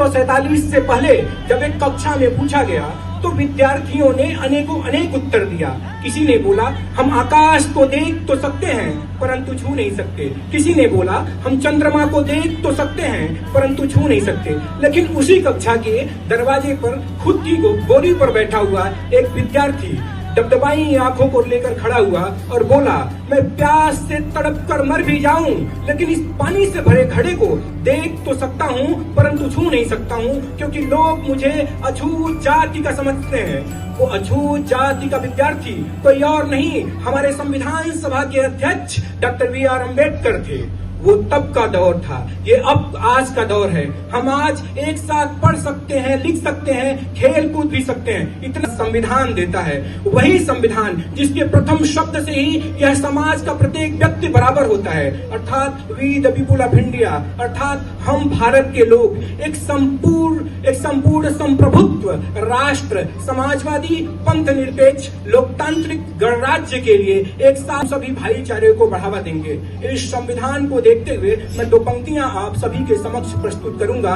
1947 से पहले जब एक कक्षा में पूछा गया तो विद्यार्थियों ने अनेक उत्तर दिया। किसी ने बोला हम आकाश को देख तो सकते हैं परंतु छू नहीं सकते। किसी ने बोला हम चंद्रमा को देख तो सकते हैं परंतु छू नहीं सकते। लेकिन उसी कक्षा के दरवाजे पर खुद की गोली पर बैठा हुआ एक विद्यार्थी दबदबाई आंखों को लेकर खड़ा हुआ और बोला मैं प्यास से तड़प कर मर भी जाऊं लेकिन इस पानी से भरे घड़े को देख तो सकता हूं परंतु छू नहीं सकता हूं, क्योंकि लोग मुझे अछूत जाति का समझते हैं। वो अछूत जाति का विद्यार्थी कोई और नहीं, हमारे संविधान सभा के अध्यक्ष डॉक्टर बी.आर. अम्बेडकर थे। वो तब का दौर था, ये अब आज का दौर है। हम आज एक साथ पढ़ सकते हैं, लिख सकते हैं, खेल कूद भी सकते हैं, इतना संविधान देता है। वही संविधान जिसके प्रथम शब्द से ही यह समाज का प्रत्येक व्यक्ति बराबर होता है, अर्थात we the people of India, अर्थात हम भारत के लोग एक संपूर्ण संप्रभुत्व राष्ट्र, समाजवादी, पंथ निरपेक्ष, लोकतांत्रिक गणराज्य के लिए एक साथ सभी भाईचारे को बढ़ावा देंगे। इस संविधान को देखते हुए मैं दो पंक्तियां आप सभी के समक्ष प्रस्तुत करूंगा।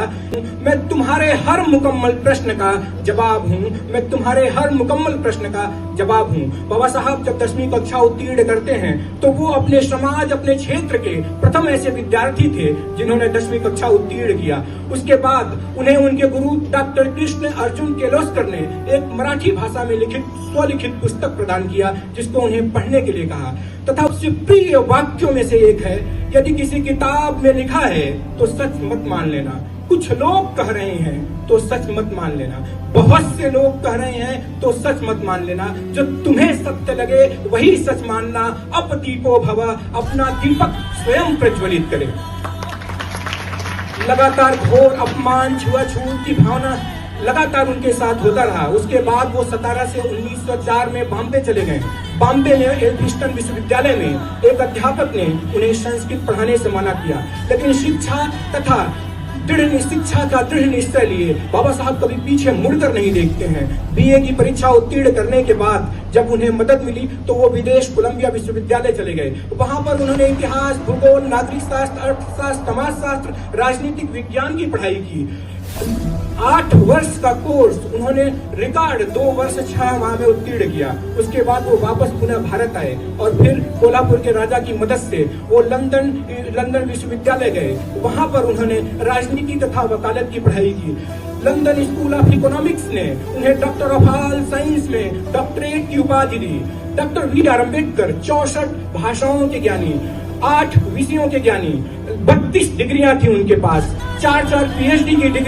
मैं तुम्हारे हर मुकम्मल प्रश्न का जवाब हूं, मैं तुम्हारे हर मुकम्मल प्रश्न का जवाब हूं। बाबा साहब जब 10वीं कक्षा उत्तीर्ण करते हैं तो वो अपने समाज, अपने क्षेत्र के प्रथम ऐसे विद्यार्थी थे जिन्होंने 10वीं कक्षा उत्तीर्ण किया। उसके बाद उन्हें उनके गुरु डॉक्टर कृष्ण अर्जुन केलोस्कर ने एक मराठी भाषा में लिखित स्वलिखित पुस्तक प्रदान किया जिसको उन्हें पढ़ने के लिए कहा, तथा उससे प्रिय वाक्यों में से एक है, यदि किसी किताब में लिखा है तो सच मत मान लेना, कुछ लोग कह रहे हैं तो सच मत मान लेना, बहुत से लोग कह रहे हैं तो सच मत मान लेना, जो तुम्हें सत्य लगे वही सच मानना। अप दीपो भव, अपना दीपक स्वयं प्रज्वलित करे। लगातार घोर अपमान, छुआछूत की भावना लगातार उनके साथ होता रहा। उसके बाद वो 17 से 1904 में बॉम्बे चले गए। बॉम्बे में एल्फिंस्टन विश्वविद्यालय में एक अध्यापक ने उन्हें संस्कृत पढ़ाने से मना किया, लेकिन शिक्षा का दृढ़ निश्चय लिए बाबा साहब कभी पीछे मुड़कर नहीं देखते हैं। बीए की परीक्षा उत्तीर्ण करने के बाद जब उन्हें मदद मिली तो वो विदेश कोलंबिया विश्वविद्यालय चले गए। वहां पर उन्होंने इतिहास, भूगोल, नागरिक शास्त्र, अर्थशास्त्र, समाजशास्त्र, राजनीतिक विज्ञान की पढ़ाई की। 8 वर्ष का कोर्स उन्होंने रिकॉर्ड 2 वर्ष 6 माह में उत्तीर्ण किया। उसके बाद वो वापस पुनः भारत आए और फिर कोल्हापुर के राजा की मदद से वो लंदन विश्वविद्यालय गए। वहां पर उन्होंने राजनीति तथा वकालत की पढ़ाई की। लंदन स्कूल ऑफ इकोनॉमिक्स ने उन्हें डॉक्टर ऑफ ऑल साइंस में डॉक्टरेट की उपाधि दी। Doctor B R. अम्बेडकर 64 भाषाओं के ज्ञानी, 8 विषयों के ज्ञानी, 32 डिग्रियां थी उनके पास, 4 PhD की डिग्री